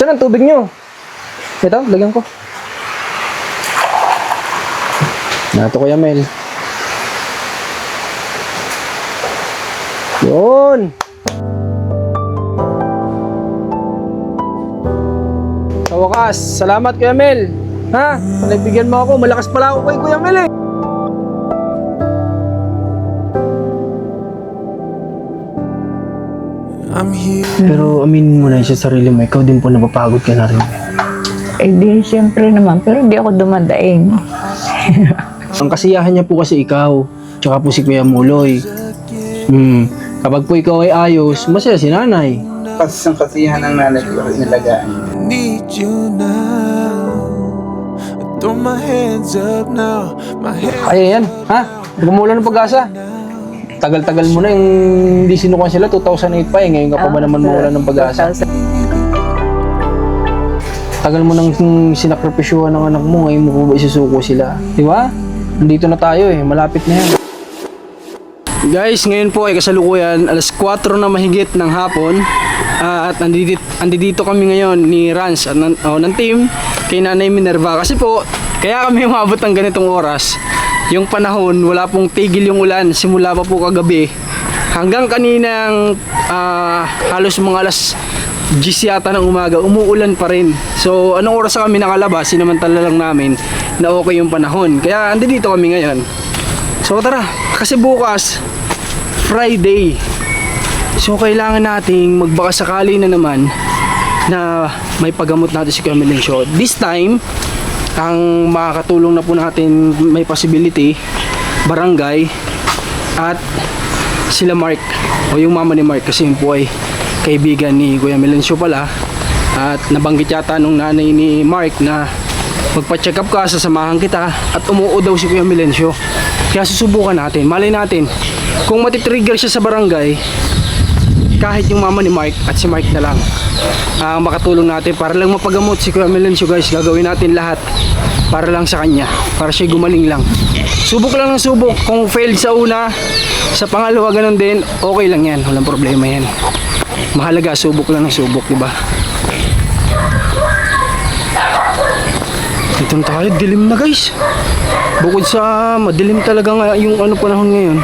Saan ang tubig nyo? Ito, lagyan ko. Nato Kuya Mel. Yun. Sa wakas, salamat Kuya Mel. Ha? Nagbigyan mo ako, malakas pala ako kay Kuya Mel eh. Pero aminin mo na sa sarili mo, ikaw din po napapagod ka na rin. Eh di, siyempre naman. Pero di ako dumadaing. Ang kasiyahan niya po kasi ikaw, tsaka po si Kuya Muloy. Kapag po ikaw ay ayos, masaya si nanay. Kasi ang kasiyahan ng nanay ko inalagaan. Need you now. Throw my hands up now. My hands. Ay, yan. Ha? Gumula ng pag-asa. Tagal-tagal mo na yung hindi sinukuha sila, 2008 pa eh. Ngayon ka pa ba naman mawala ng pag-asa? Tagal mo nang sinakripisyuhan ng anak mo, ngayon mo pa ba isusuko sila? Di ba? Nandito na tayo eh, malapit na yan. Guys, ngayon po ay kasalukuyan, alas 4 na mahigit ng hapon. At andito kami ngayon ni Rans at ng team kay Nanay Minerva. Kasi po, kaya kami umabot ng ganitong oras. Yung panahon, wala pong tigil yung ulan simula pa po kagabi hanggang kaninang halos mga alas 10 yata ng umaga, umuulan pa rin. So anong oras kami nakalabas, sinamantala lang namin na okay yung panahon. Kaya andito kami ngayon. So tara, kasi bukas Friday. So kailangan nating magbaka sakali na naman na may paggamot natin si Kuya Melencio. This time ang makakatulong na po natin, may possibility, barangay at sila Mark o yung mama ni Mark, kasi yun po ay kaibigan ni Kuya Melencio pala. At nabanggit yata nung nanay ni Mark na magpa-check up ka, sasamahan kita, at umuo daw si Kuya Melencio. Kaya susubukan natin, malay natin kung matitrigger siya sa barangay, kahit yung mama ni Mark at si Mark na lang makatulong natin para lang mapagamot si Kuya Melencio. Guys, gagawin natin lahat para lang sa kanya, para siya gumaling lang. Subok lang ng subok. Kung failed sa una, sa pangalawa ganun din, okay lang yan, walang problema yan. Mahalaga, subok lang ng subok, diba? Dito na tayo, dilim na guys. Bukod sa madilim talaga nga yung panahon ngayon,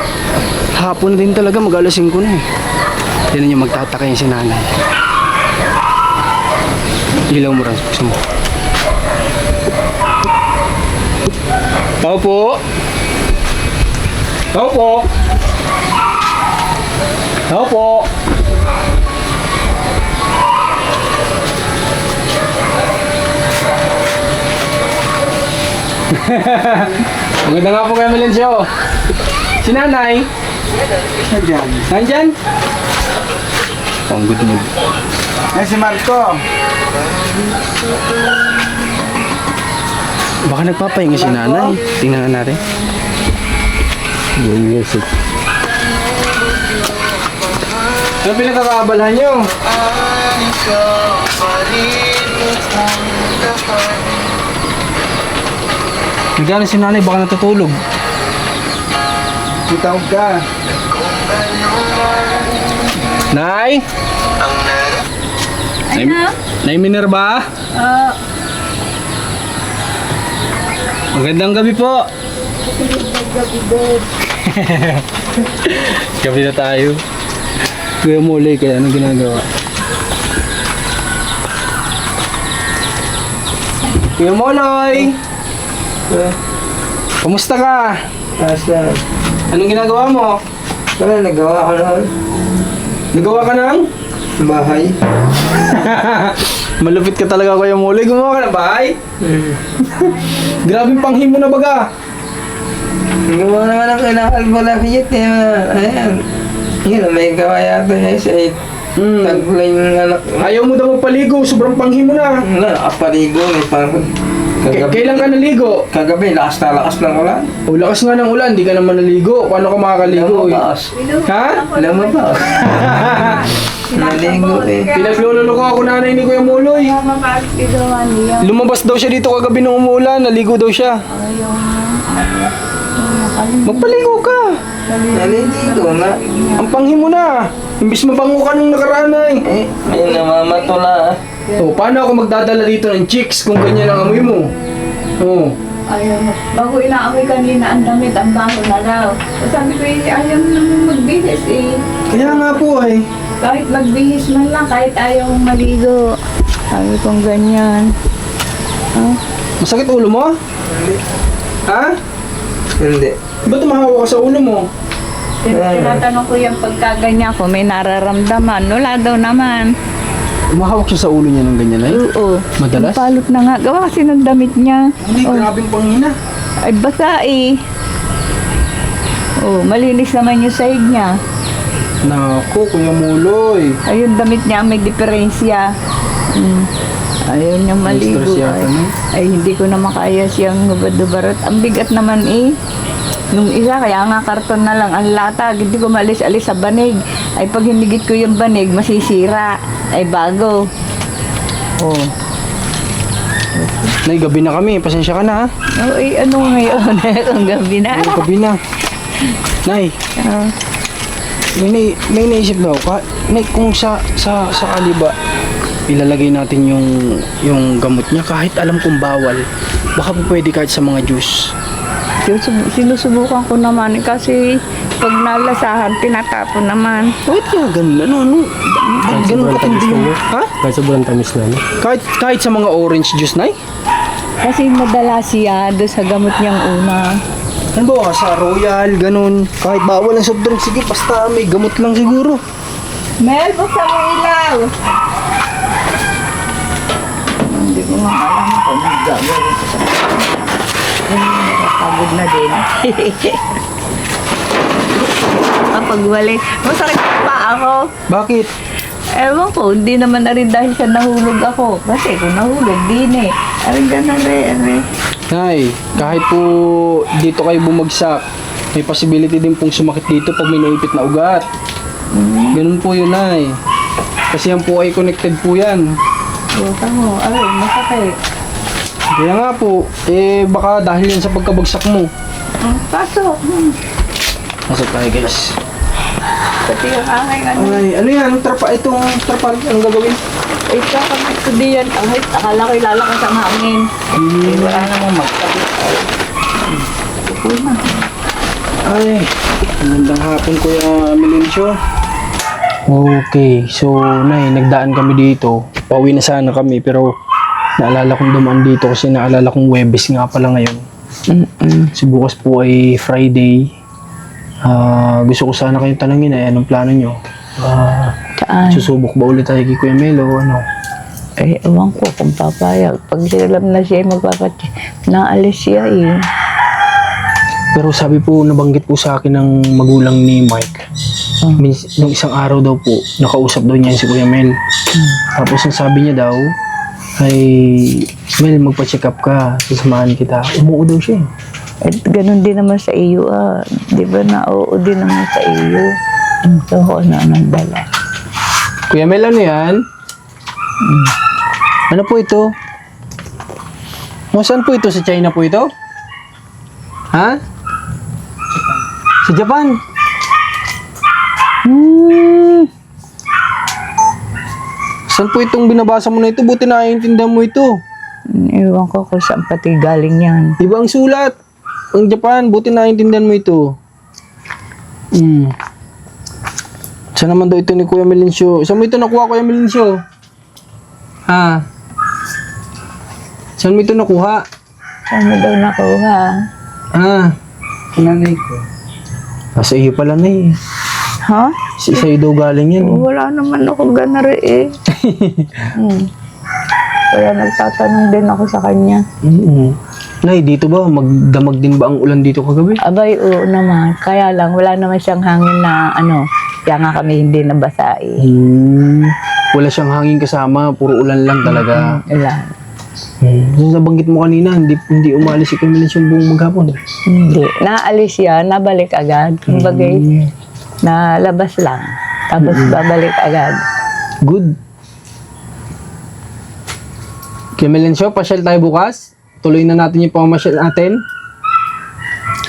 hapon din talaga, mag-alas 5 na eh. Yan yung magtataka yung si nanay. Ilaw mo rin, buksan mo. Tao po. Tao po. Tao po. Maganda nga po kayo, Melencio. Si nanay. Nandiyan. Nandyan? Ang good mood. Ay, si Marco. Baka nagpapahinga si nanay. Tingnan natin. Yes. Ano pinagkakaabalahan nyo? Nagano si nanay, baka natutulog. Itawag ka. Nay? Nay Minerva? Magandang gabi po. Gabi na tayo. Kuya Muloy, kaya anong ginagawa? Kuya Muloy! Kumusta ka? Asa? Anong ginagawa mo? Wala, nagawa ko noon. Nagawa ka ng? Bahay. Malupit ka talaga, Kuya Muloy. Gumawa ka ng bahay? Grabe panghimo na baga. Nagawa naman ang kinakal-balakiyat eh. Ayan. Yun, may gawa yata niya sa 8. Tagpula yung anak. Ayaw mo daw magpaligo, sobrang panghimo na. Wala, nakapaligo. May parang Kailan ka naligo? Kagabi, lakas na lakas ng ulan. O, lakas nga ng ulan, di ka naman naligo. Paano ka makakaligo? Lumabas. Ha? Lumabas. Naligo eh. Pinagluloko ako nanay ni Kuya Muloy. Lumabas daw siya dito kagabi nung umuulan, naligo daw siya. Magpaligo ka. Naligo nga. Ang panghimo na. Imbis mabango ka nung nakaraan ay. Eh, may namamatula. Oh, paano ako magdadala dito ng chicks kung ganyan ang amoy mo? Oh. Ayaw mo. Bago inaamoy kanina ang damit, ang baho na daw. Sabi ko, ayaw mo naman magbihis eh. Kaya nga po eh. Kahit magbihis man lang, kahit ayaw mong maligo. Sabi kong ganyan. Masakit ulo mo? Ha? Hindi. Ba't tumahawa ka sa ulo mo? Tinatanong ko yung pagkaganya ko, may nararamdaman. Wala daw naman. Umahawak siya sa ulo niya ng ganyan ay? Oo. Madalas? Palot na nga. Gawa kasi ng damit niya. Hindi, grabing panghina. Ay, basa eh. Oh, malinis naman yung sahig niya. Naku, Kuya Muloy. Ayun, damit niya may diferensya. Ayaw niyang maligo. Stress yata, no? Ay, hindi ko na makaya siyang hubad-dubarot. Ang bigat naman eh. Nung isa, kaya nga karton na lang ang latag. Hindi ko maalis-alis sa banig. Ay, pag hinigit ko yung banig, masisira. Ay, bago. Oh. Nay, gabi na kami. Pasensya ka na ha. Oh, ay, ano ngayon? Ang gabi na. Ay, gabi na. Nay, Ah, may naisip daw. Nay, kung sakali ba ilalagay natin yung gamot niya kahit alam kong bawal. Baka po pwede kahit sa mga juice. sinusubukan ko naman eh, kasi pag nalasahan, tinatapon naman. Bakit kaya ganun? Ba't ganun katindi yung... Ha? Kahit sobrang tamis na, no? Kahit sa mga orange juice, Nay? Kasi madala siya doon sa gamot niyang una. Ano ba, sa Royal, ganun. Kahit bawal ang soft drink, sige, basta may gamot lang siguro. Mel, buksan mo ilaw! Hindi ko nga alam kung gagawin ko sa pagod na din. Kapag wali, masakit pa ako. Bakit? Ewan ko, hindi naman na rin dahil sa nahulog ako. Kasi kung nahulog, din eh. Aring gano'n rin. Nay, kahit po dito kayo bumagsak, may possibility din pong sumakit dito pag may naipit na ugat. Ganun po yun, Nay. Kasi yan po ay connected po yan. Buka mo, masakit. Kaya nga po, baka dahil yan sa pagkabagsak mo. Pasok. Pasok tayo, guys. Pati yung aking ano. Ay, ano yan? Itong trapa, anong gagawin? Ay, kakabit ko diyan. Kahit akala ko ilalakas ang hangin. Eh, wala namang magkabit. Ay, magandang hapon, Kuya Melencio. Okay, so, Nay, nagdaan kami dito. Pauwi na sana kami, pero naalala kong dumaan dito kasi naalala kong Webes nga pala ngayon. So, bukas po ay Friday. Gusto ko sana kayong tanungin anong plano nyo? Saan? Susubok ba ulit tayo kay Kuya Melo? Ano? Eh, ewan ko kung papayag. Pag alam na siya, naalis siya eh. Pero sabi po, nabanggit po sa akin ng magulang ni Mike. Nung isang araw daw po, nakausap daw niya si Kuya Mel. Tapos ang sabi niya daw, ay, Mel, magpa-check up ka, sasamahan kita. Umuo daw siya. Eh, ganun din naman sa iyo ah. Di ba na oo din naman sa iyo? So, ako na nagdala. Kuya Mel, ano yan? Ano po ito? Saan po ito? Sa China po ito? Ha? Sa Japan? Saan po itong binabasa mo na ito? Buti naiintindihan mo ito. Ewan ko kung saan pati galing yan. Iba ang sulat. Ang Japan, buti naiintindihan mo ito. Saan naman daw ito ni Kuya Melencio? Saan mo ito nakuha, Kuya Melencio? Ha? Saan mo ito nakuha? Saan mo daw nakuha? Ha? Nanay ko. Sa iyo pala na eh. Ha? Sa'yo daw galing yan. Wala naman ako ganari eh. Kaya nagtatanong din ako sa kanya. Nay, dito ba? Magdamag din ba ang ulan dito kagabi? Abay, oo naman. Kaya lang, wala naman siyang hangin na ano. Kaya nga kami hindi nabasa eh. Wala siyang hangin kasama. Puro ulan lang talaga. Wala. Yung nabanggit mo kanina, hindi umalis si Kuya Melencio buong maghapon. Hindi. Naalis siya, nabalik agad. Kumbaga, nalabas lang. Tapos babalik agad. Good. Kuya Melencio, pasyal tayo bukas? Tuloy na natin yung pamasyal natin?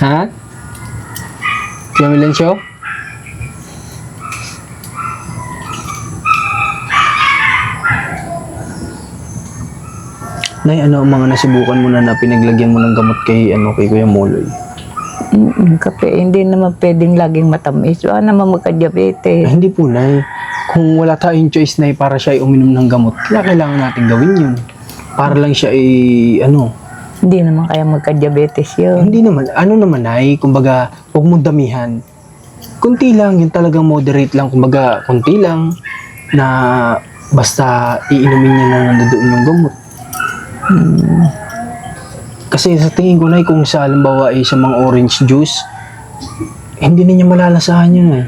Ha? Kuya Melencio? Nay, ano ang mga nasubukan mo na pinaglagyan mo ng gamot kay Kuya Moloy? Kape, hindi naman pwedeng laging matamis. Baka naman magka-diabetes. Hindi po, Nay. Kung wala tayong choice, Nay, para siya ay uminom ng gamot, kailangan natin gawin yun. Para lang siya ay, Hindi naman kaya magka-diabetes yun. hindi naman, Nay, kumbaga, huwag mong damihan. Kunti lang, yun talagang moderate lang, kumbaga, kunti lang, na basta iinumin niya na nandoon yung gamot. Kasi sa tingin ko, Nay, kung sa halimbawa ay sa mga orange juice, hindi na niya malalasahan yun, eh.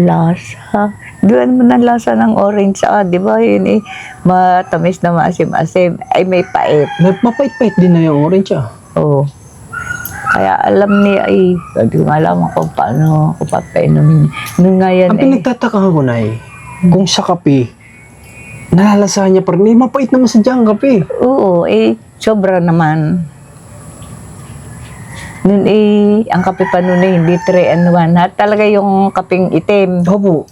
Lasa. Doon mo ng lasa ng orange. Di ba yun matamis na maasim-asim. Ay, may pait. Mapait-pait din na yung orange, ah. Oo. Kaya alam niya hindi ko alam kung paano ako papainumin. Nung ngayon Ang pinagtataka ko, Nay, kung sa kape, nalalasahan niya pa rin, mapait naman sa diyang kape. oo, sobra naman. Nun ang kape pa nun hindi 3-in-1. Talaga yung kapeng itim. Opo.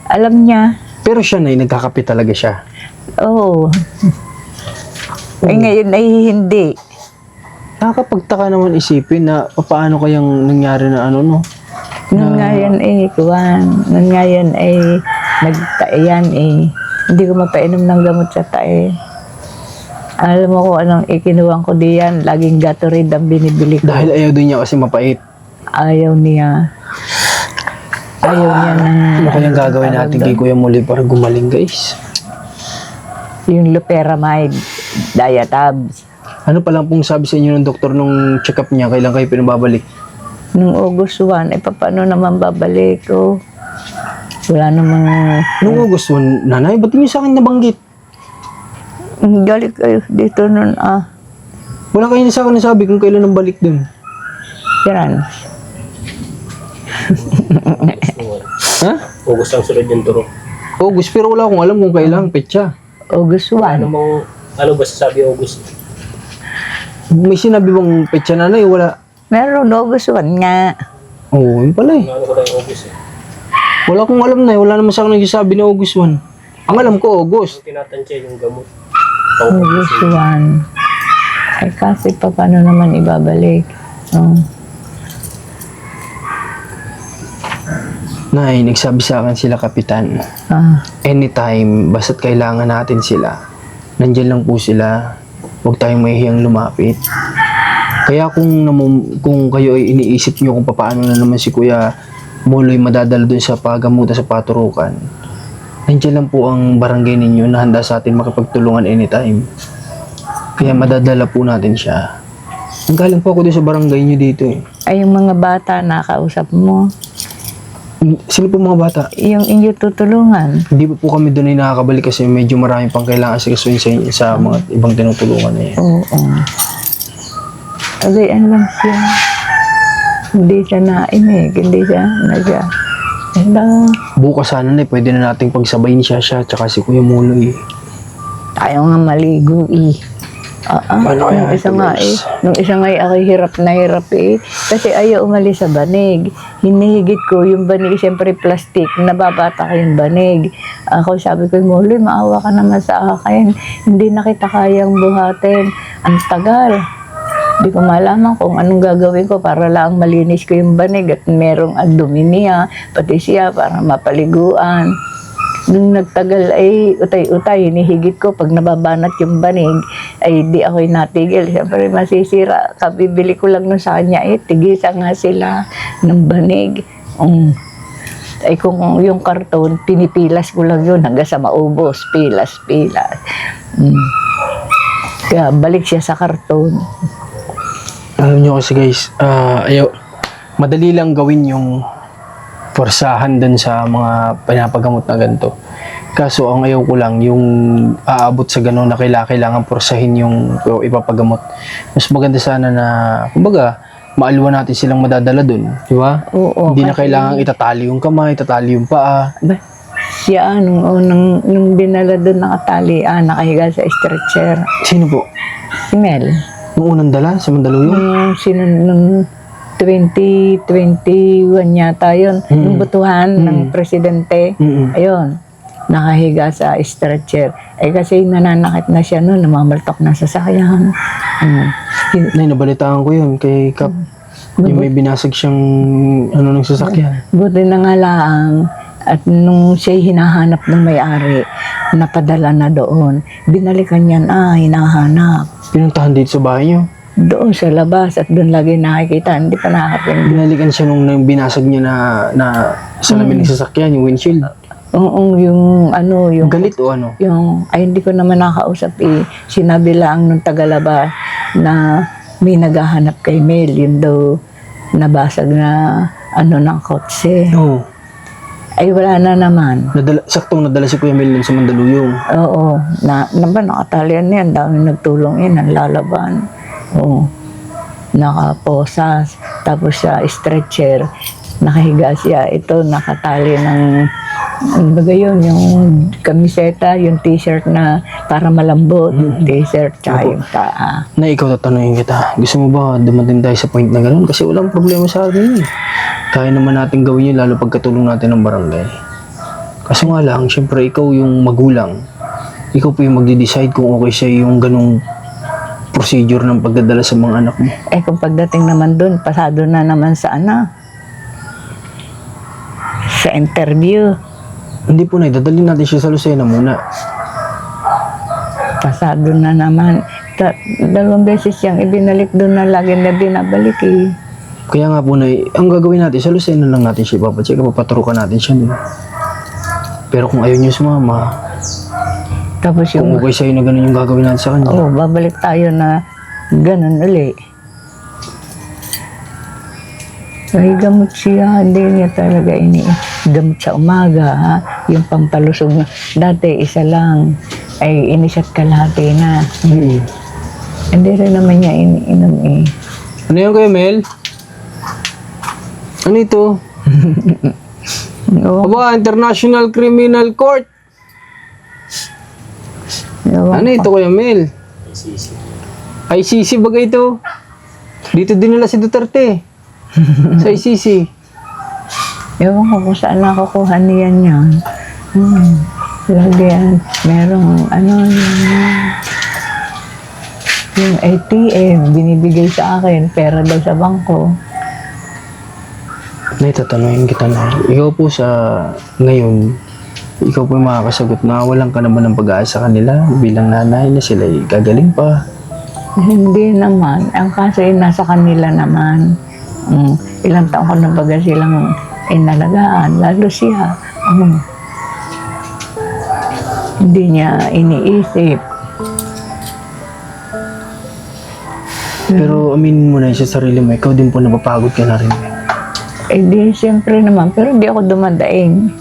Alam niya. Pero siya, Nay, nagkakape talaga siya. Oo. Ay ngayon ay hindi. Nakakapagtaka naman isipin na paano kayang nangyari na Nung ngayon nung ngayon nagtae yan Hindi ko mapainom ng gamot sa tae. Alam mo kung anong ikinuwang ko diyan, laging Gatorade ang binibili ko. Dahil ayaw din niya kasi mapait. Ayaw niya. Ayaw niya ng... Ano kayang gagawin natin kay Kuya Muli para gumaling, guys? Yung loperamide, diatabs. Ano pa lang pong sabi sa inyo ng doktor nung check-up niya, kailan kayo pinababalik? Nung August 1, paano naman babalik ko? Wala namang... Nung August 1, Nanay, ba't niyo sa akin nabanggit? Galing kayo dito nun, Wala kayo sa akin nasabi kung kailan ang balik dun. Yan. Ha? August ang sunod yung turo. August, pero wala akong alam kung kailan, petsa. August 1. Ano ba sasabi August? May sinabi bang petsa, Nanay? Wala. Meron August 1 nga. Oo, yun pala eh. Ano ko lang yung August eh. Wala akong alam na wala naman sa akin nagsasabi na August 1. Ang alam ko, August. Tinatansya yung gamot. August 1. Ay kasi paano naman ibabalik? Nay, nagsabi sa akin sila, Kapitan. Anytime, basta't kailangan natin sila, nandyan lang po sila. Huwag tayong mahihiyang lumapit. Kaya kung kayo ay iniisip nyo kung paano na naman si Kuya Moloy madadala dun sa pagamutan sa paturukan, nandiyan lang po ang barangay ninyo na handa sa atin makapagtulungan anytime. Kaya madadala po natin siya. Ang galing po ako dun sa barangay nyo dito eh. Ay yung mga bata nakausap mo, Sino po mga bata? yung inyo tutulungan. Hindi po kami doon ay nakakabalik kasi medyo marami pang kailangan sigasuin sa mga ibang tinutulungan na yan. Oo. Agayan lang siya. Hindi siya naimig, hindi siya Hello. Bukas sana na pwede na nating pagsabayin siya tsaka si Kuya Moloy. Tayo nga maligo Paano kaya ito, guys? Nung isa nga ako hirap na hirap Kasi ayaw umalis sa banig. Hinihigit ko yung banig, siyempre plastic, nababata ko yung banig. Ako sabi ko, Moloy, maawa ka naman sa akin. Hindi na kita kayang buhatin. Ang tagal. Hindi ko malaman kung anong gagawin ko para lang malinis ko yung banig at merong dumi niya, pati siya para mapaliguan. Nung nagtagal ay utay-utay, hinihigit ko pag nababanat yung banig, ay di ako'y natigil. Siyempre masisira, kabibili ko lang nun sa kanya, tigisa nga sila ng banig. Ay kung yung karton, pinipilas ko lang yun hanggang sa maubos, pilas. Kaya balik siya sa karton. Alam nyo kasi guys, madali lang gawin yung forsahan dun sa mga pinapagamot na ganito. Kaso ang ayaw ko lang yung aabot sa gano'n na kailangan forsahin yung ipapagamot. Mas maganda sana na, kumbaga, maalwa natin silang madadala dun. Di ba? Oo. Hindi na kailangan itatali yung kamay, itatali yung paa. Siya, nung dinala doon nakatali, nakahiga sa stretcher. Sino po? Si Mel. Nung unang dala sa Mandaluyong? Nung 2021 yata yun. Yung butuhan ng presidente. Mm-mm. Ayun. nakahiga sa stretcher. Eh kasi nananakit na siya noon, namamaltok na sa sasakyan. Nay, nabalitaan ko yun kay Kap. Yung may binasag siyang ng sasakyan. Buti na nga lang, at nung siya hinahanap ng may-ari, napadala na doon. Binalikan niya na, hinahanap. Pinuntahan dito sa bahay niyo. Doon sa labas at doon lagi nakikita, hindi pa nakakapin. Binalikan siya nung binasag niya na salamin ng sasakyan, yung windshield. Oo, yung ano, yung Galit o ano? ay hindi ko naman nakausap eh. Sinabi lang nung tagalaba na may naghahanap kay Mel, yun daw nabasag na ano ng kotse. Oo. Ay wala na naman. Saktong nadala si Kuya Mel sa Mandaluyong. Oo, nakatalian yan, dami nagtulong yun, ang lalaban. Oo, nakaposas, tapos sa stretcher, nakahiga siya. Ito, nakatali ng, ano ba yun, yung kamiseta, yung t-shirt na para malambot, t-shirt, tsaka yung taa. Na ikaw tatanungin kita, gusto mo ba dumating tayo sa point na gano'n? Kasi walang problema sa atin eh. Kaya naman natin gawin yun, lalo pagkatulong natin ng barangay. Kaso nga lang, syempre ikaw yung magulang. Ikaw po yung magde-decide kung okay sa'yo yung ganong procedure ng pagdadala sa mga anak mo. Eh kung pagdating naman dun, pasado na naman sa sa interview. Hindi po na, dadalhin natin siya sa Lucena muna. Pasado na naman. 2 beses siyang ibinalik doon na lagi na binabalik eh. Kaya nga po na, ang gagawin natin, sa Lucena lang natin siya ipapacheck, papatrukan natin siya dun. Pero kung ayaw niyo sumama, Tapos kung yung, okay sa'yo na ganun yung gagawin natin sa kanya. babalik tayo na ganun uli. Ay, gamot siya. Hindi niya talaga gamot sa umaga, ha? Yung pampalusog na. Dati, isa lang. Ay, inisat kalahati na. Hindi rin naman niya iniinom eh. Ano yan Kuya Mel? Ano ito? Oo, Aba, International Criminal Court. Ano ito Kuya Mel? ICC. ICC bagay ito. Dito din nila si Duterte. Sa ICC. Ewan ko kung saan nakukuha niyan yan. Lagi yan. Merong yung ATM, binibigay sa akin, pera daw sa bangko. Nay, tatanungin kita na. Ikaw po sa ngayon, ikaw po yung makakasagot na walang ka naman ng pag-aasa kanila bilang nanay na sila gagaling pa. Hindi naman. Ang kaso ay nasa kanila naman. Ilang taon ko na baga silang inalagaan. Lalo siya. Hindi niya iniisip. Pero aminin mo na sa sarili mo, ikaw din po napapagod ka na rin. Eh di, siyempre naman. Pero hindi ako dumadaing.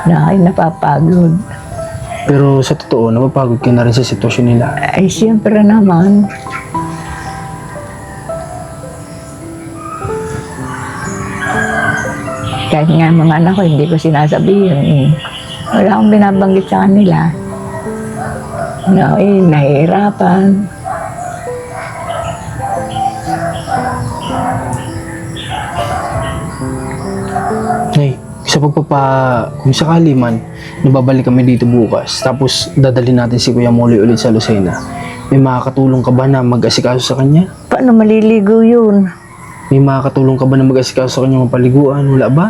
Ay, napapagod. Pero sa totoo, napapagod ka na rin sa sitwasyon nila. Ay, siyempre naman. Kahit nga mga anak ko, hindi ko sinasabihin eh. Wala akong binabanggit sa kanila. No, nahihirapan. Nay, kung sakali man, nababalik kami dito bukas, tapos dadalhin natin si Kuya Molly ulit sa Lucena, may makakatulong ka ba na mag-asikaso sa kanya? Paano maliligo yun? May makakatulong ka ba na mag-asikaso sa kanya mapaliguan? Wala ba?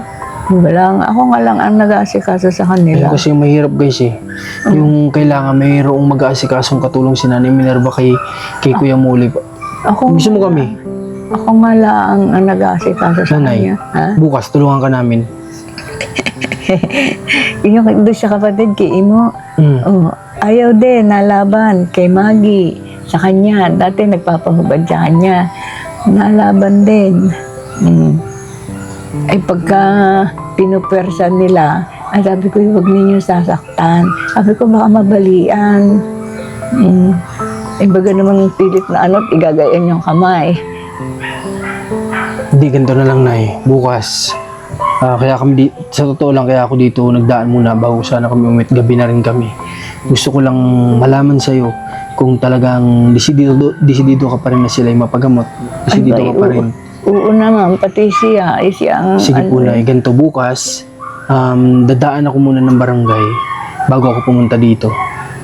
Wala nga. Ako nga lang ang nag-aasikaso sa kanila. Kasi mahirap guys eh. Yung kailangan mayroong mag-aasikasong katulong si Nanay Minerva kay Kuya Molly. Ako, Gusto mo kami? ako nga lang ang nag-aasikaso sa Nanay, kanya. Ha? bukas tulungan ka namin. Yung doon sa kapatid kay Imo. Oh, ayaw din, nalaban kay Maggie sa kanya. Dati nagpapahubad sa kanya. Nalaban din. Ay pagka pinupersa nila, ay sabi ko, huwag ninyo sasaktan. Sabi ko, baka mabalian. Ay baga naman pilit na igagayan yung kamay. Hindi, ganito na lang Nay. Bukas. Kaya kami sa totoo lang, kaya ako dito nagdaan muna bago sana kami umit. Gabi na rin kami. Gusto ko lang malaman sa'yo kung talagang desidido ka pa rin na sila yung mapagamot. Desidido ka pa rin. Oo naman, pati siya. Ay siya ang, Sige po Nay, ganito bukas. dadaan ako muna ng barangay bago ako pumunta dito.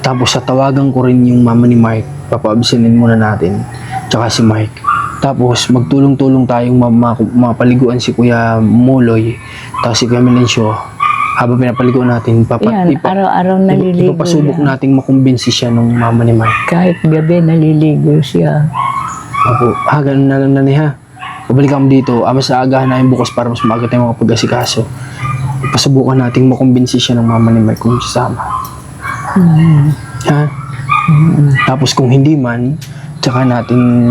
Tapos tawagan ko rin yung mama ni Mike, papaabsinin muna natin, tsaka si Mike. Tapos magtulong-tulong tayong mapaliguan si Kuya Moloy, tapos si Kuya Melencio. Habang pinapaliguan natin, Yan, araw-araw naliligo ipapasubok yan. nating makumbinsi siya ng mama ni Mike. Kahit gabi naliligo siya. Ako, ganun na lang nanay ha. Pabalik kami dito, mas aagahan namin bukas para mas maaga tayo makapag-asikaso. Pasubukan nating makumbinsi siya ng mama ni Mike kung sasama. Ha? Tapos kung hindi man, tsaka natin,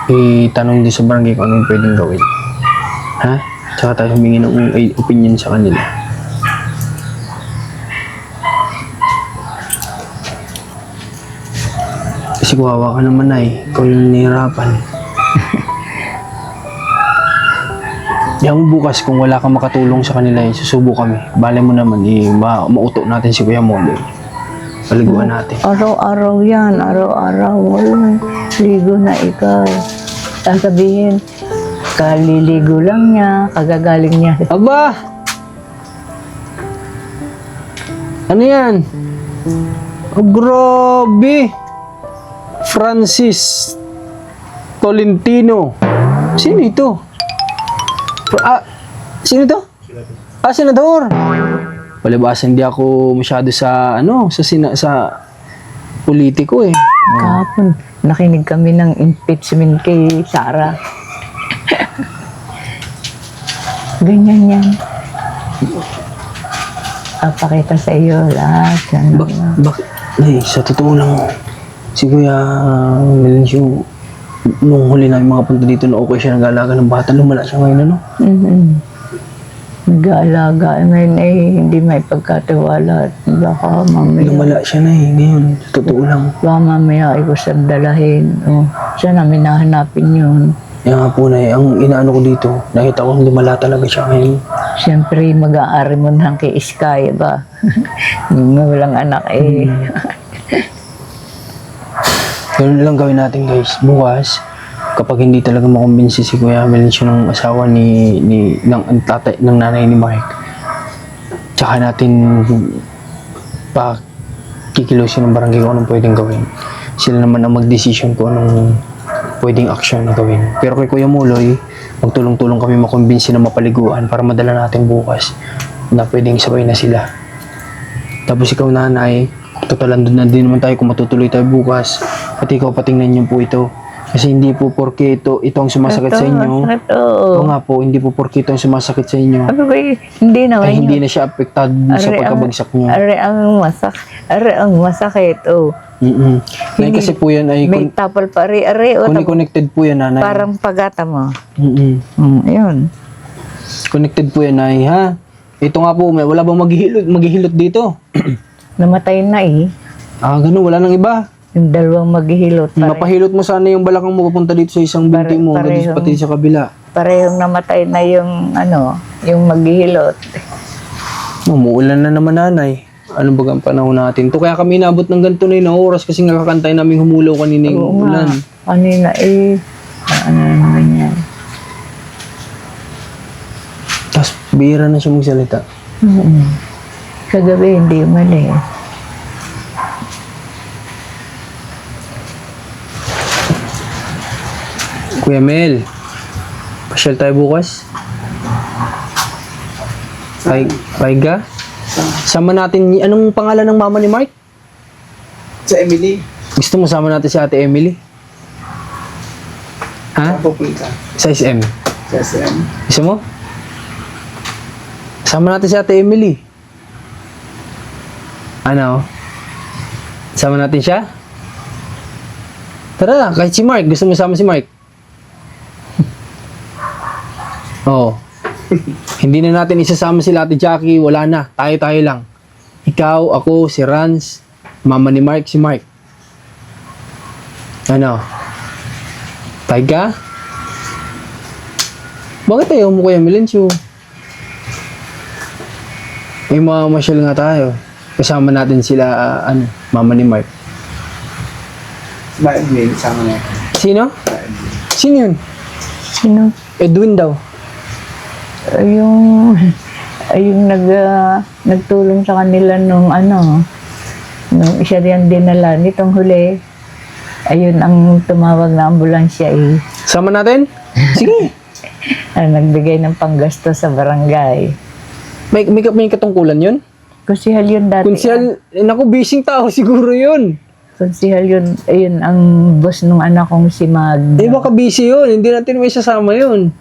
itanong din sa barangay kung ano yung pwedeng gawin. Ha? Tsaka tayo humingi ng opinion sa kanila. Kasi kuhawa ka naman ay, ikaw yung nahihirapan. Yung bukas kung wala kang makatulong sa kanila, susubo kami. Bale mo naman, mauto natin si Kuya Moloy. Paliguan natin. Araw-araw yan, araw-araw. Wala, ligo na ikaw. Sasabihin, kaliligo lang niya, kagagaling niya. Aba! Ano yan? Oh, grabe! Francis Tolentino. Sino ito? Sino ito? Senador. Palibasa hindi ako masyado sa sa politiko eh. Kahapon, nakinig kami ng impeachment kay Sara. Ganyan yan. Papakita sa iyo lahat. Bakit? Ay, sa totoo lang, si Kuya Melencio, nung huli namin mga punta dito na okay siya nag-aalaga ng bata, lumala siya ngayon, ano? Nag-aalaga. Ngayon ay hindi may pagkatiwala. Baka mamaya. Lumala siya na eh, ngayon, sa totoo lang. Baka mamaya ay gusto dalahin. Siya namin nahanapin yun. Kaya nga po na ang inaano ko dito, nakita ko lumala talaga siya ngayon. Siyempre, mag-aari mo ng kay Iskay, ba? Walang anak eh. Ganun lang gawin natin guys. Bukas, kapag hindi talaga makumbinsi si Kuya Melencio ng asawa ng nanay ni Mike, tsaka natin kikilusin ng barangay kung anong pwedeng gawin. Sila naman ang mag-decision kung anong pwedeng action na gawin. Pero kay Kuya Moloy, magtulong-tulong kami makumbinsi na mapaliguan para madala natin bukas na pwedeng sabay na sila. Tapos ikaw nanay, totalan doon na din naman tayo kung matutuloy tayo bukas. At ikaw patingnan niyo po ito. Kasi hindi po porke ito ang sumasakit sa inyo. Oo nga po, hindi po porke ito ang sumasakit sa inyo. Ano ba hindi naman Ay hindi na siya apektado sa pagkabagsak niyo. Are ang masakit, Nay, kasi po yan ay may tapal pa, are, connected po yan nanay. parang pagata mo. Yun. Connected po yan nay ha. Ito nga po, wala bang maghihilot dito? Namatay na eh. Ganun, wala nang iba. Yung dalawang maghihilot. Mapahilot mo sana yung balakang mo papunta dito sa isang binti mo, pati sa kabila. Parehong namatay na yung yung maghihilot. Umuulan na naman nanay. Ano ba ang panahon natin? To kaya kami inabot ng ganito na yung oras kasi nakakantay namin humulaw kanina yung ulan. Kanina eh. Ano naman yan. Tapos bihira na siya magsalita. Sa gabi hindi mali. Kuya Mel, pasyal tayo bukas? Ay ga? Sama natin, anong pangalan ng mama ni Mark? Sa Emily, Gusto mo sama natin si Ate Emily? Ha? pupunta. Sa SM. Sa SM. Gusto mo? Sama natin si Ate Emily. Ano? Sama natin siya? Tara, kahit si Mark. Gusto mo sama si Mark? Oo. Hindi na natin isasama sila Ate Jackie. Wala na. Tayo-tayo lang. Ikaw, ako, si Rans, mama ni Mark, si Mark. Ano? Tayo ka? Bakit ayaw mo Kuya Melencio? May mamamasyal nga tayo. Kasama natin sila, mama ni Mark. Ba Emily, sama na. Sino? Sino yun? Sino? Edwin daw. Yung Ay, yung nagtulong sa kanila nung nung isa riyan dinala nitong huli. Ayun ang tumawag na ambulansya eh. Sama natin? Sige. Nagbigay ng panggasto sa barangay. May katungkulan yun? Konsihal yun dati. Kunsihal, naku, bising tao siguro yun. Konsihal yun. Ayun ang boss nung anak kong si Mag. Eh, baka busy yun. Hindi natin may sasama yun.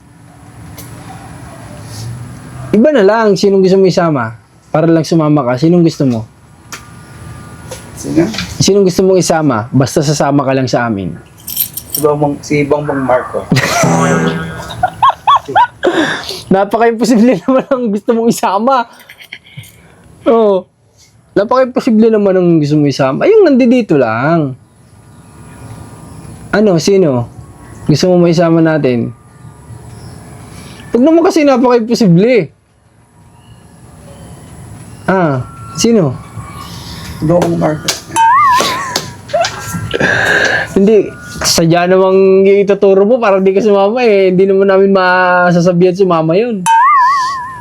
Iba na lang. Sinong gusto mo isama? Para lang sumama ka. Sinong gusto mo? Sino? Sinong gusto mong isama? Basta sasama ka lang sa amin. Si Bongbong Marco. Napaka-imposible naman ang gusto mong isama. Oo. Napaka-imposible naman ang gusto mong isama. Ay, yung nandito lang. Ano? Sino? Gusto mo maisama natin? Huwag naman kasi napaka-imposible. Sino? Bongbong Marco. Hindi, sadya namang ituturo mo para di ka sumama eh. Hindi naman namin masasabihan sumama yun.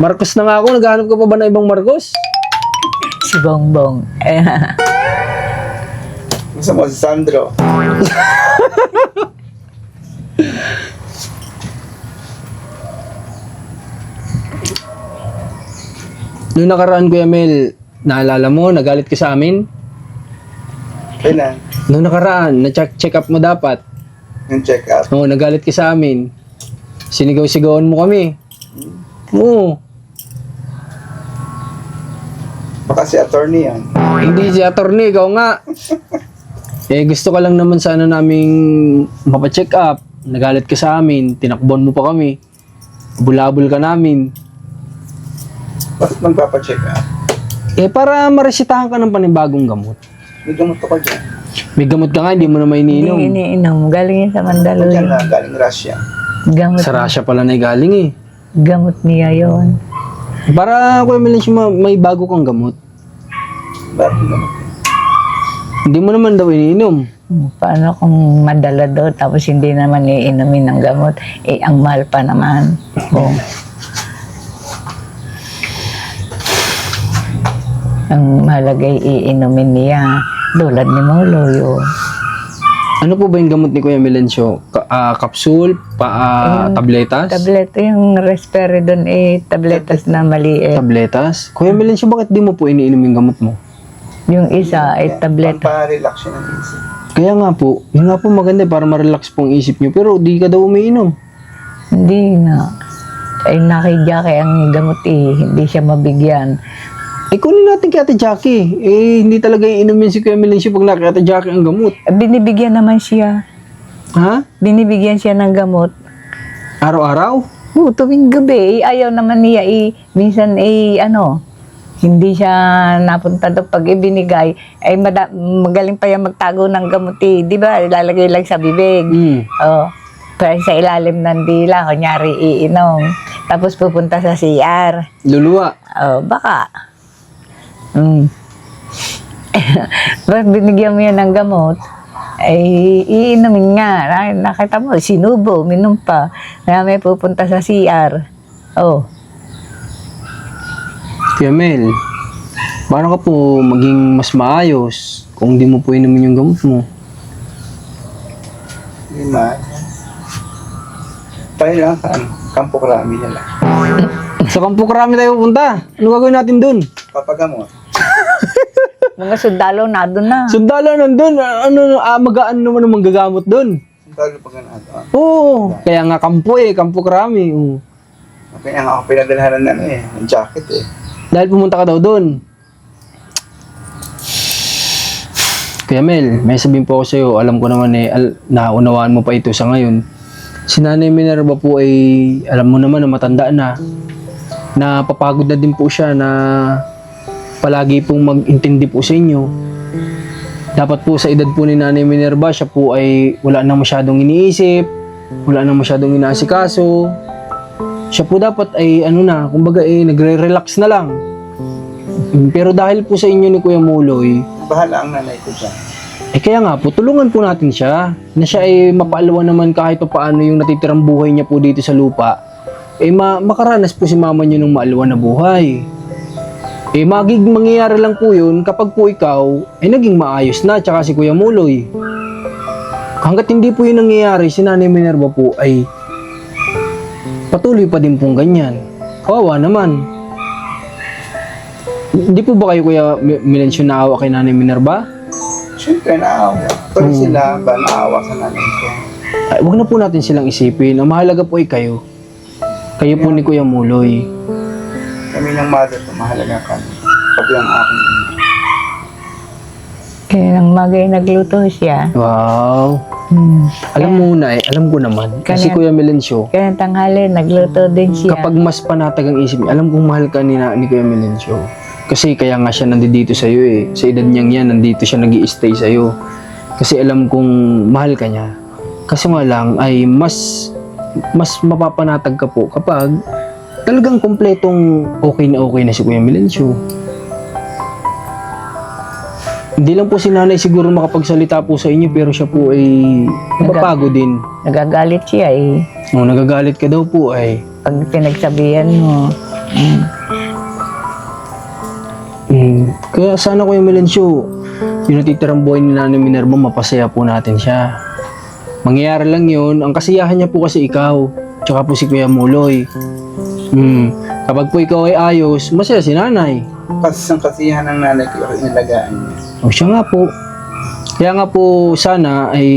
Marcos na nga ako, naghahanap ka pa ba ng ibang Marcos? Si Bongbong. Gusto mo si Sandro. Noong nakaraan, Kuya Mel, naalala mo, nagalit ka sa amin? Kailan? Noong nakaraan, na-check up mo dapat. Yung check up. Oo, nagalit ka sa amin. Sinigaw-sigawan mo kami. Oo. Baka si attorney yan. Hindi si attorney, ikaw nga. Gusto ka lang naman sana naming mapacheck up. Nagalit ka sa amin, tinakbon mo pa kami. Bulabol ka namin. Bakit magpapacheck up? Para maresitahan ka ng panibagong gamot. May gamot ako dyan. May gamot ka nga, hindi mo na may Hindi iniinom. iniinom. Galing yun sa Ako Mandaluyong. dyan na galing Russia. Gamot, Sa Russia pala na galing eh. gamot niya yon. Para Kuya Mel, may bago kang gamot. Bakit gamot? Hindi mo naman daw iniinom. Paano kung madala daw tapos hindi naman iinumin ng gamot? Ang mahal pa naman. Oh. Ang malagay iinumin niya. Dulad ni Molo yun. Ano po ba yung gamot ni Kuya Melencio? Kapsul? Tabletas? Tableto yung Risperidone tabletas na maliit. Tabletas? Kuya Melencio, bakit di mo po iniinom yung gamot mo? Yung isa ay tableto. Pampa-relax siya ng isip. Kaya nga po, yun nga po maganda para ma-relax po ang isip nyo. Pero di ka daw umiinom. Hindi na. Ay nakidya ang gamot hindi siya mabigyan. Kunin natin kay Ate Jackie. Hindi talaga iinumin si Kuya Melencio pag nakay Ate Jackie ang gamot. Binibigyan naman siya. Ha? Binibigyan siya ng gamot. Araw-araw? Oo, tuwing gabi, ayaw naman niya minsan hindi siya napunta doon pag ibinigay, magaling pa yan magtago ng gamot di ba? Ilalagay lang sa bibig. Oh, pero sa ilalim ng dila, kunyari iinom. Tapos pupunta sa CR. Luluwa. Oh, baka. Pag binigyan mo yan ng gamot, iinumin nga. Nakita mo, sinubo, minum pa. Kaya may pupunta sa CR. Oh. Kuya Mel, paano ka po maging mas maayos kung di mo po inumin yung gamot mo? Hindi man. Tayo lang sa Campo Crame na lang. Sa Campo Crame tayo pupunta. Ano gagawin natin dun? Papagamot. Mga sundalo na doon na. Sundalo nandun. Magaan naman ang manggagamot dun. Tayo pag ganado. Oo. Kaya nga Campo Crame. Oo. Kaya nga ako pinadalhanan ng jacket Dahil pumunta ka daw dun. Kuya Mel, may sabihin po ako sa'yo. Alam ko naman naunawaan mo pa ito sa ngayon. Si Nanay Minerva po ay, alam mo naman na matanda na. Napapagod na din po siya na palagi pong mag-intindi po sa inyo. Dapat po sa edad po ni Nanay Minerva, siya po ay wala nang masyadong iniisip, wala nang masyadong inaasikaso. Siya po dapat ay kumbaga nagre-relax na lang. Pero dahil po sa inyo ni Kuya Muloy, Bahala ang nanay ko dyan. kaya nga po, tulungan po natin siya na siya ay mapaalawan naman kahit pa paano yung natitirang buhay niya po dito sa lupa. makaranas po si mama niyo ng maaliwan na buhay. Mangyayari lang po yun kapag po ikaw ay naging maayos na, tsaka si Kuya Muloy. Hanggat hindi po yun nangyayari, si Nanay Minerva po ay patuloy pa din pong ganyan. Kawawa naman. Hindi po ba kayo, Kuya Milencio, naawa kay Nanay Minerva? Siyempre, naawa. Pero sila ba naawa sa nanay ko? Ay, wag na po natin silang isipin. Ang mahalaga po ay kayo. Kayo po ni Kuya Muloy. Kami ng mother ko, mahalaga kami. Pati ang aking ina. Kaya nang magay nagluto siya. Wow. Alam mo na alam ko naman. Kasi Kanya- Kuya Milencio, Kaya tanghali nagluto din siya. kapag mas panatag ang isip niya, alam kong mahal ka ni Kuya Milencio. Kasi kaya nga siya nandito sa iyo eh. Sa edad niyang yan, nandito siya nag-i-stay sa iyo. Kasi alam kong mahal ka niya. Kasi nga lang ay mas mapapanatag ka po kapag talagang kompletong okay na si Kuya Milencio. Hindi lang po si nanay siguro makapagsalita po sa inyo, pero siya po ay napapagod din. Nagagalit siya eh. Nagagalit ka daw po ay. Pag pinagsabihan mo. Kaya sana, Kuya Milencio, yung natitirang buhay ni Nanay Minerva, mapasaya po natin siya. Mangyayari lang yun, ang kasiyahan niya po kasi ikaw, tsaka po si Kuya Muloy. Kapag po ikaw ay ayos, masaya si nanay. Kasi ang kasiyahan ng nanay ko, yung inalagaan niya. O siya nga po. Kaya nga po sana ay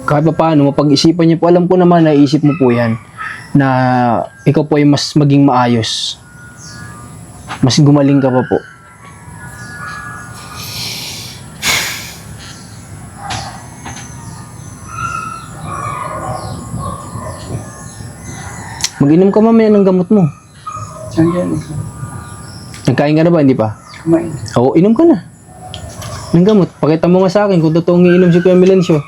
kahit pa paano, mapag-isipan niyo po. Alam ko naman, naisip mo po yan na ikaw po ay mas maging maayos. Mas gumaling ka pa po. Mag-inom ka mamaya ng gamot mo. Andiyan eh. Nagkain ka na ba? Hindi pa? Kumain. Oo, inom ka na. Ng gamot. Pakita mo nga sa akin kung totoong iinom si Kuya Milencio.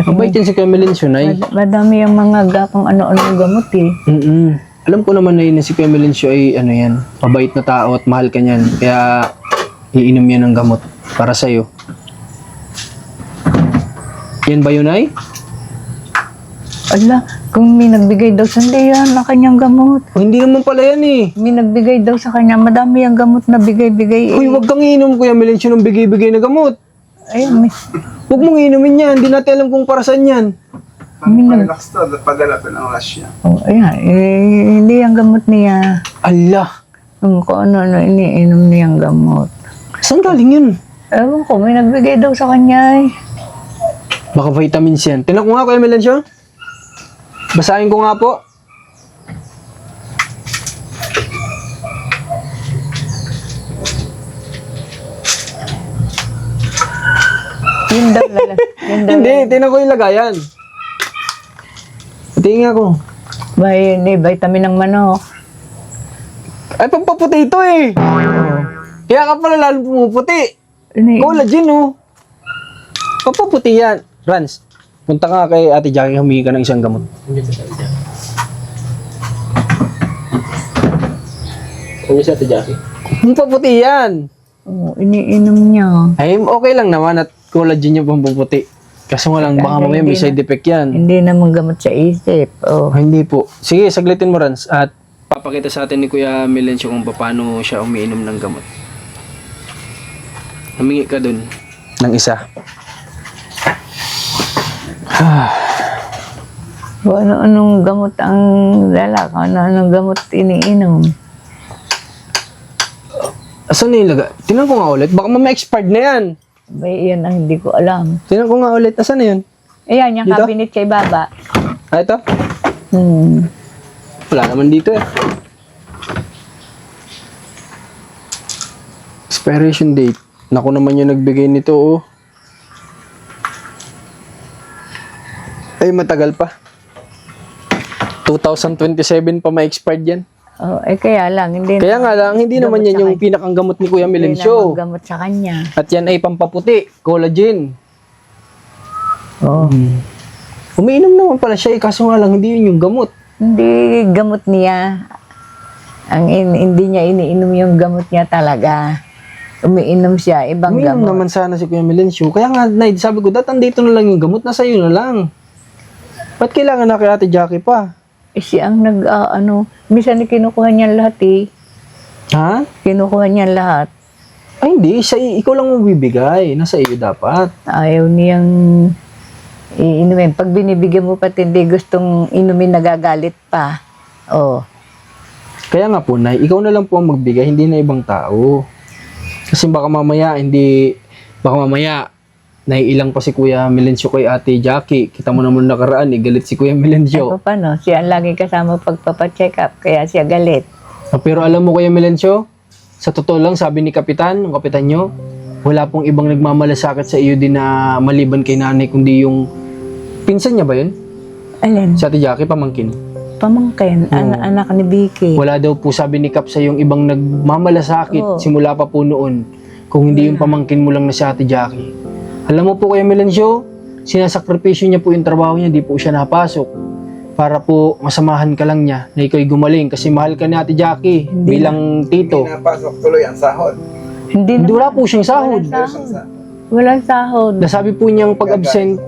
Mabait yan si Kuya Milencio, Nay. Madami yung mga gapang ano-ano gamot eh. Alam ko naman, Nay, na si Kuya Milencio ay ano yan, mabait na tao at mahal ka niyan. Kaya iinom yan ng gamot para sa'yo. Yan ba yun, Nay? Ala, kung may nagbigay daw sandi yan na kanyang gamot. O, hindi naman pala yan eh. May nagbigay daw sa kanya, madami ang gamot na bigay-bigay eh. Uy, wag kang iinom, Kuya Milencio, ng bigay-bigay na gamot. Ay, may, Huwag mong iinumin yan. Hindi natin alam kung para saan yan. Relax to, padala pa ng Russia. oh, ayan, hindi ang gamot niya. Allah. Kung ano-ano iniinom niyang gamot. Saan galing yun? Ewan ko, may nagbigay daw sa kanya eh. Baka vitamins yan. Tinan ko nga, Kuya Milencio. Basahin ko nga po. Yun daw, yun daw. Hindi, tinan ko yung lagayan. Tingnan ko. Vitamin ng manok. Ay, pampaputi ito eh. Kaya ka pala lalo pumuputi. Collagen, oh. Pampaputi yan. Rans, punta ka kay Ate Jackie, humingi ka ng isang gamot. Hindi sa Ate Jackie. Hindi sa Ate Jackie. Pampaputi yan. Oh, iniinom niya. Ay, okay lang naman at collagen yung pampaputi. Kaso nga lang, baka mamaya may side effect yan. Hindi naman gamot sa isip. Oh. Hindi po. Sige, saglitin mo, Rans. At papakita sa atin ni Kuya Milencio kung paano siya umiinom ng gamot. Humingi ka dun ng isa. So, ano-anong gamot ang lalaki? Ano-anong gamot iniinom? Asan na yung laga? Tingnan ko nga ulit. Baka ma-expired na yan. Bay, yan ang hindi ko alam. Tingnan ko nga ulit. Asan na yun? Ayan, yung Dito? cabinet kay Baba. Ah, ito? Wala naman dito eh. Expiration date. Naku naman yung nagbigay nito, oh. Ay, matagal pa. 2027 pa ma-expired yan. Oh, kaya lang, hindi Kaya nga lang, hindi gamot naman yan sa yung kanya. pinakang gamot ni Kuya Hindi Milencio. naman gamot sa kanya. At yan ay pampaputi, collagen. Oh. Umiinom naman pala siya, kaso nga lang, hindi yun yung gamot. Hindi gamot niya. Hindi niya iniinom yung gamot niya talaga. Umiinom siya, ibang Umiinom gamot. naman sana si Kuya Milencio. Kaya nga, Nay, sabi ko, andito na lang yung gamot, nasa iyo na lang. Ba't kailangan na kay Ate Jackie pa? siya ang minsan kinukuha niya lahat eh. Ha? Kinukuha niya lahat. Ay, hindi. Ikaw lang magbibigay. Nasa iyo dapat. Ayaw niyang iinumin. Pag binibigyan mo pati hindi gustong inumin, nagagalit pa. Oh. Kaya nga po, Nay, ikaw na lang po ang magbigay, hindi na ibang tao. Kasi baka mamaya, naiilang pa si Kuya Melencio kay Ate Jackie. Kita mo naman nakaraan, galit si Kuya Ay, Melencio. paano? Siya ang laging kasama pagpapacheck up, kaya siya galit. Pero alam mo Kuya Melencio, sa totoo lang, sabi ni Kapitan, yung kapitan nyo, wala pong ibang nagmamalasakit sa iyo din na maliban kay nanay, kundi yung pinsan niya ba yun? Alin? Si Ate Jackie, pamangkin. Pamangkin, anak ni Vicky. Wala daw po sabi ni Kap sa yung ibang nagmamalasakit Oo. simula pa po noon kung hindi yung pamangkin mo lang na si Ate Jackie. Alam mo po Kuya Melencio, sinasakripisyo niya po yung trabaho niya, di po siya napasok para po masamahan ka lang niya na ikaw'y gumaling kasi mahal ka ni Ate Jackie bilang tito. Hindi napasok tuloy ang sahod. Hindi Hindi, na. wala po siyang sahod. Walang sahod. Nasabi po niyang pag-absent,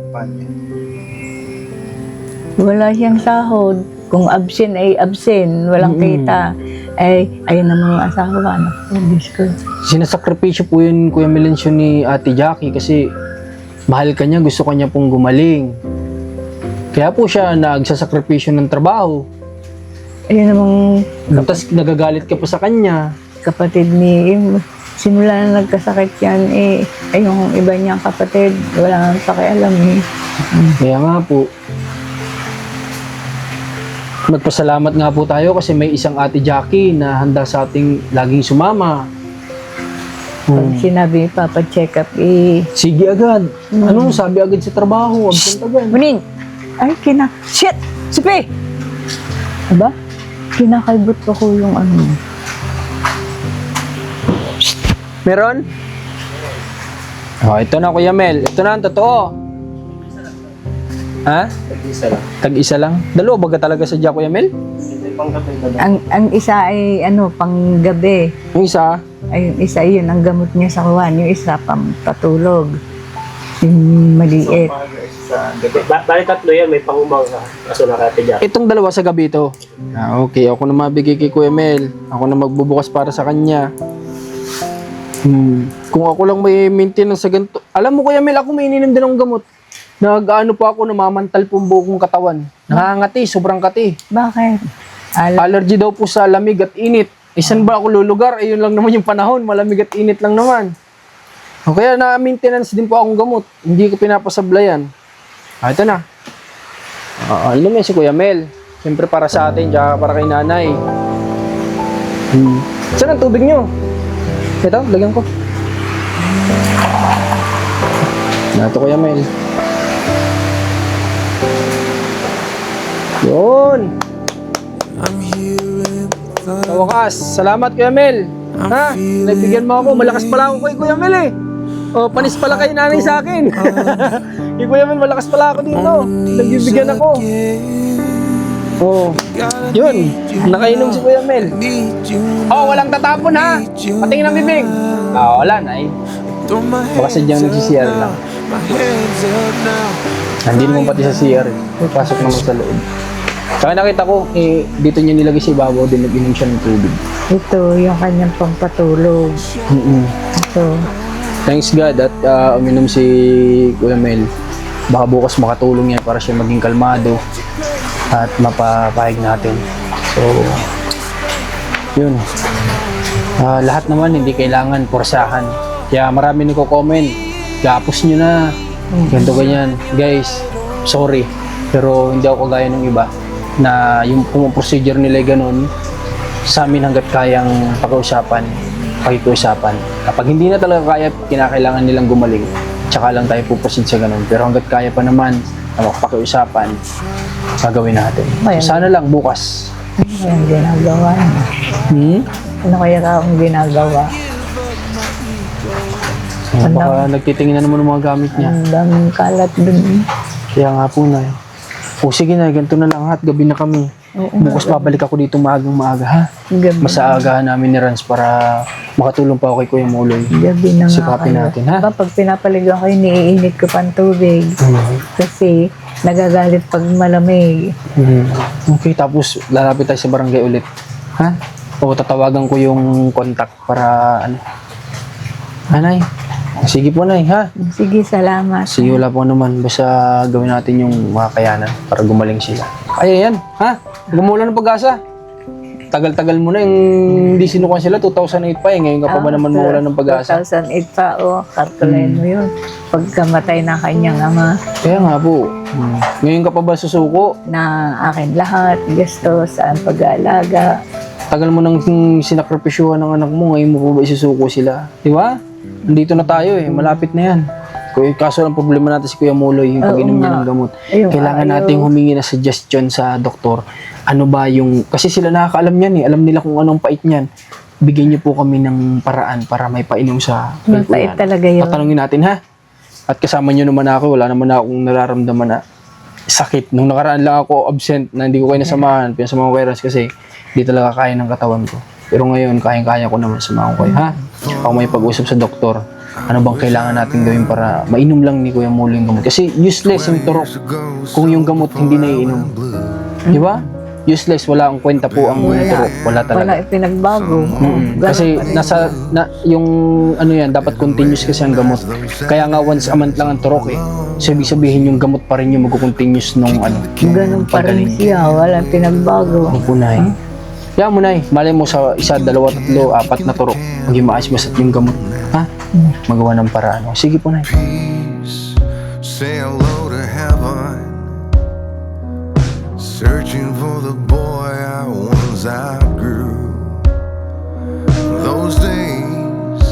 Wala siyang sahod. Kung absent ay absent, walang kita. Ay, ayun ang mga asawa. Diyos ko. sinasakripisyo po yun Kuya Melencio ni Ate Jackie kasi mahal ka niya, gusto ka niya pong gumaling. Kaya po siya nagsasakripisyo ng trabaho. Ayun namang Tapos nagagalit ka pa sa kanya. kapatid ni simula na nagkasakit yan, ay yung iba niyang kapatid, wala nang pakialam eh. Kaya nga po, magpasalamat nga po tayo kasi may isang Ate Jackie na handa sa ating laging sumama. Pag sinabi papacheck up, Sige agad. Ano, sabi agad sa trabaho, absent agad. Manin! Ay, shit! Sipi! Aba? Kinakaibot ko yung Meron? Oh, ito na Kuya Mel. Ito na ang totoo. Ha? Tag-isa lang. Tag-isa lang? Dalawa baga talaga sa Kuya Mel? Hindi pang gabi ba? ang isa ay pang gabi. Yung isa, Ay, yung isa yun, ang gamot niya sa kuwan. Yung isa, patulog. Yung maliit. Sa gabi. Bali tatlo yan, may pangumaga. Kaso nakatidya. itong dalawa sa gabi ito. Okay, ako na mabigay kay Kuya Mel. Ako na magbubukas para sa kanya. Kung ako lang may maintenance sa ganito. Alam mo Kuya Mel, ako may ininom din ng gamot. Nag-ano pa ako, namamantal po ang buong kong katawan. Nangangati, sobrang kati. Bakit? Allergy daw po sa lamig at init. Isan ba ako lulugar? Ayun lang naman yung panahon, malamig at init lang naman. O kaya na-maintenance din po akong gamot. Hindi ko pinapasablayan. Ito na. Inom yan si Kuya Mel. Siyempre para sa atin, tsaka para kay nanay. Saan ang tubig nyo? Ito, lagyan ko. Ito Kuya Mel. Yun. I'm hearing Sa wakas, salamat Kuya Mel. Ha? Nagbigyan mo ako, malakas pala ako kay Kuya Mel eh. O, panis pala kay nanay sa akin. Kay Kuya Mel, malakas pala ako dito. Nagbibigyan ako. Oh, yun. Nakainom si Kuya Mel. Oh, walang tatapon ha. Patingin ang bibig. Wala na eh. Baka sadyang nagsisiyar lang. Hindi naman pati sa CR eh. Pasok naman sa loob. Kaya nakita ko, dito niya nilagay si Babaw din nag-inom siya ng tubig. Ito, yung kanyang pampatulog. Ito. Thanks God at uminom si Kuya Mel. Baka bukas makatulong yan para siya maging kalmado at mapapahig natin. So, yun. Lahat naman hindi kailangan porsahan. Kaya marami nagko-comment. Gapos nyo na. Ganito ganyan. Guys, sorry. Pero hindi ako kagaya ng iba na yung procedure nila ay ganun. Sa amin hanggat kayang pakikiusapan. Kapag hindi na talaga kaya, kinakailangan nilang gumaling. Tsaka lang tayo puproceed sa ganun. Pero hanggat kaya pa naman na pakiusapan, gagawin natin. So, sana lang bukas. Ano yung ginagawa niya? Ano kaya akong ginagawa? Baka nagtitingin na naman ng mga gamit niya. Ang daming kalat dun. Kaya nga po na. O sige na, ganito na lang at gabi na kami. Bukas babalik ako dito maaga ha. Gabi. Masaagahan namin ni Rans para makatulong pa ako kay Kuya Muloy. Gabi na nga Sikapin kayo. natin, ha? Diba, pag pinapaligan kayo, niiinit ko pa ang tubig. Kasi nagagalit pag malamig. Okay, tapos lalapit tayo sa barangay ulit. Ha? O tatawagan ko yung contact para ano. Nay. Sige po, Nay, ha? Sige, salamat. Sige, wala po naman. Basta gawin natin yung makakayanan para gumaling sila. Kaya yan, ha? Gumulan ng pag-asa. Tagal-tagal mo na yung hindi sinukuha sila, 2008 pa eh. Ngayon ka pa ba naman mawala ng pag-asa? 2008 pa, kartulain mo yun. Pagkamatay na kanyang ama, Kaya nga po. Ngayon ka pa ba susuko? na akin lahat, gastos, saan pag-aalaga. Tagal mo nang sinakripisyuhan ng anak mo, ngayon mo pa ba isusuko sila? Di ba? Nandito na tayo eh, malapit na yan. Kaso ang problema natin si Kuya Muloy, yung pag-inom niya ng gamot. Ayun, Kailangan nating humingi na suggestion sa doktor. Ano ba yung, kasi sila nakakaalam yan eh, alam nila kung anong pait niyan. Bigyan niyo po kami ng paraan para may painom sa kay Mapait Kuya. talaga yun. Tatanungin natin ha. At kasama niyo naman ako, wala naman akong nararamdaman na sakit. Nung nakaraan lang ako absent na hindi ko kayo nasamahan, pinasamahan ko kayo kasi hindi talaga kaya ng katawan ko. Pero ngayon, kayang-kaya ko naman samahan ko kayo, ha? Ako may pag-usap sa doktor. Ano bang kailangan natin gawin para mainom lang ni Kuya Mulo yung gamot? Kasi useless yung turok kung yung gamot hindi naiinom. Di ba? Useless, wala ang kwenta po ang turok. Wala talaga. Wala ipinagbago. Kasi yung ano yan, dapat continuous kasi ang gamot. Kaya nga once a month lang ang turok eh. So ibig sabihin yung gamot pa rin yung mag-continuous nung ano. Ganun pa rin siya, wala pinagbago. Ang punay. Kaya mo, Nay. Malay mo sa 1, 2, 3, 4 na turok. Maging maasmas at yung gamot. Ha? Magawa ng paraan. O, sige po, Nay. Peace, say hello to heaven. Searching for the boy I once outgrew. Those days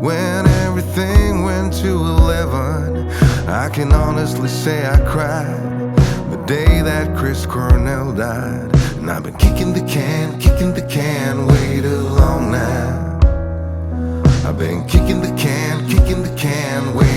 when everything went to 11, I can honestly say I cried the day that Chris Cornell died. And I've been kicking the can way too long now. I've been kicking the can way